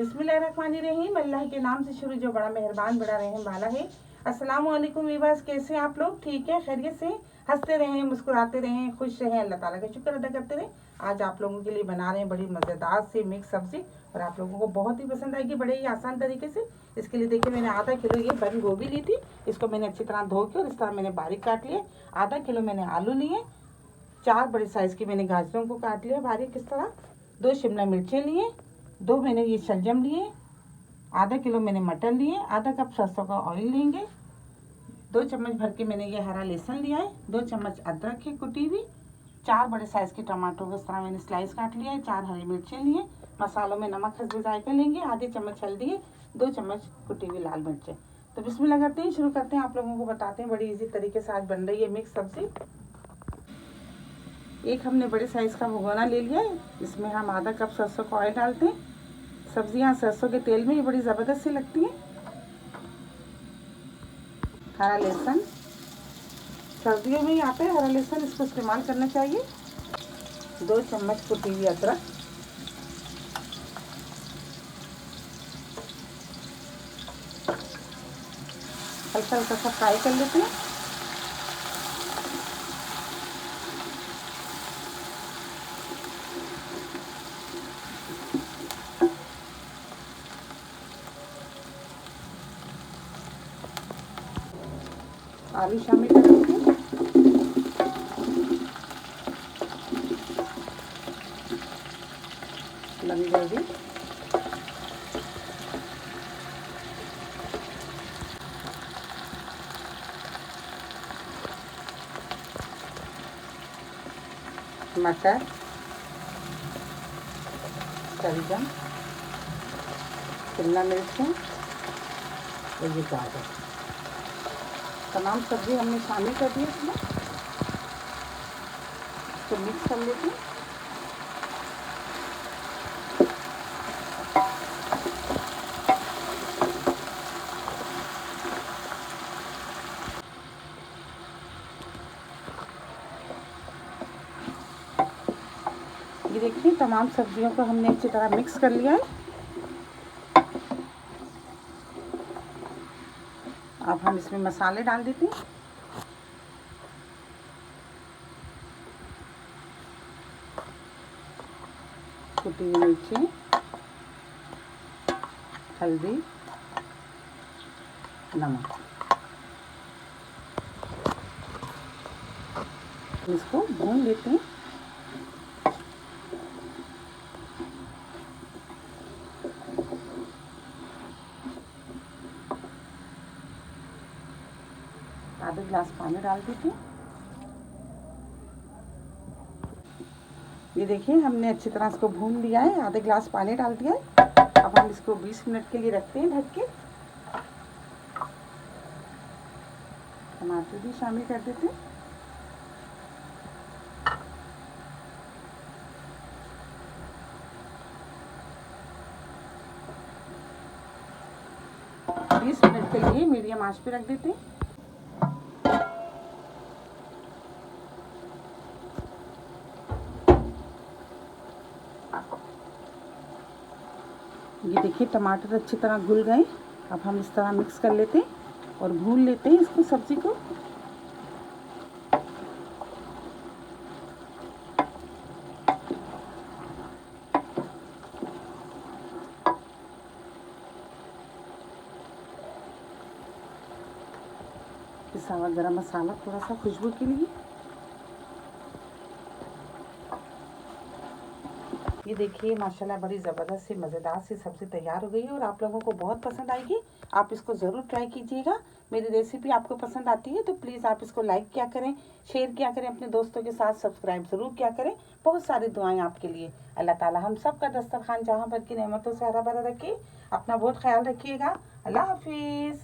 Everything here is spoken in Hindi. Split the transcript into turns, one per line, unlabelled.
बिस्मिल्लाहिर्रहमानिर्रहीम। अल्लाह के नाम से शुरू जो बड़ा मेहरबान बड़ा रहम वाला है। अस्सलाम वालेकुम वीवर्स, कैसे हैं आप लोग? ठीक है, खैरियत से? हंसते रहें, मुस्कुराते रहें, खुश रहें, अल्लाह ताला का शुक्र अदा करते रहें। आज आप लोगों के लिए बना रहे हैं बड़ी मज़ेदार सी मिक्स सब्ज़ी और आप लोगों को बहुत ही पसंद आएगी बड़े ही आसान तरीके से। इसके लिए देखिए मैंने आधा किलो ये बंद गोभी ली थी, इसको मैंने अच्छी तरह धो के और इस तरह मैंने बारीक काट लिया। आधा किलो मैंने आलू लिए, 4 बड़े साइज़ की मैंने गाजरों को काट लिया बारीक इस तरह, 2 शिमला मिर्चें लिए, 2 मैंने ये शलजम लिए, आधा किलो मैंने मटर लिए, आधा कप सरसों का ऑयल लेंगे, 2 चम्मच भर के मैंने ये हरा लहसुन लिया है, 2 चम्मच अदरक की कुटी हुई, 4 बड़े साइज़ के टमाटर को इस तरह मैंने स्लाइस काट लिया है, 4 हरी मिर्चें लिए। मसालों में नमक हस्बे जायका लेंगे, आधी चम्मच हल्दी है, 2 चम्मच कुटी हुई लाल मिर्चें। तो बिस्मिल्लाह करते हैं, शुरू करते हैं। आप लोगों को बताते हैं बड़ी इजी तरीके से आज बन रही है मिक्स सब्ज़ी। एक हमने बड़े साइज़ का भगोना ले लिया है, इसमें हम आधा कप सरसों का ऑयल डालते हैं। सब्जियां सरसों के तेल में ये बड़ी ज़बरदस्त सी लगती हैं। हरा लहसुन, सर्दियों में ही आता है हरा लहसुन, इसको इस्तेमाल करना चाहिए। 2 चम्मच कुटी हुई अदरक, हल्का हल्का सा फ्राई कर लेते हैं। आलू शामिल कर देते हैं। बंद गोभी, मटर, शलजम, शिमला मिर्चें और ये गाजर, तमाम सब्जी हमने शामिल कर दी इसमें। तो मिक्स कर लेते हैं। ये देखिए तमाम सब्जियों को हमने अच्छी तरह मिक्स कर लिया है। अब हम इसमें मसाले डाल देते हैं। कुटी हुई मिर्ची, हल्दी, नमक, इसको भून लेते हैं। आधा गिलास पानी डाल देते हैं। ये देखिए हमने अच्छी तरह इसको भून लिया है, आधा गिलास पानी डाल दिया है। अब हम इसको 20 मिनट के लिए रखते हैं ढक के। टमाटर भी शामिल कर देते हैं। तो 20 मिनट के लिए मीडियम आंच पे रख देते हैं। ये देखिए टमाटर अच्छी तरह घुल गए। अब हम इस तरह मिक्स कर लेते हैं और भून लेते हैं इसको, सब्जी को। पिसा हुआ गरम मसाला थोड़ा सा खुशबू के लिए। ये देखिए माशाल्लाह बड़ी ज़बरदस्त सी मज़ेदार सी सब्ज़ी तैयार हो गई है और आप लोगों को बहुत पसंद आएगी। आप इसको ज़रूर ट्राई कीजिएगा। मेरी रेसिपी आपको पसंद आती है तो प्लीज़ आप इसको लाइक किया करें, शेयर किया करें अपने दोस्तों के साथ, सब्सक्राइब ज़रूर किया करें। बहुत सारी दुआएं आपके लिए। अल्लाह ताला हम सब का दस्तरखान जहाँ भर की नेमतों से हरा भरा रखे। अपना बहुत ख्याल रखिएगा। अल्लाह हाफिज़।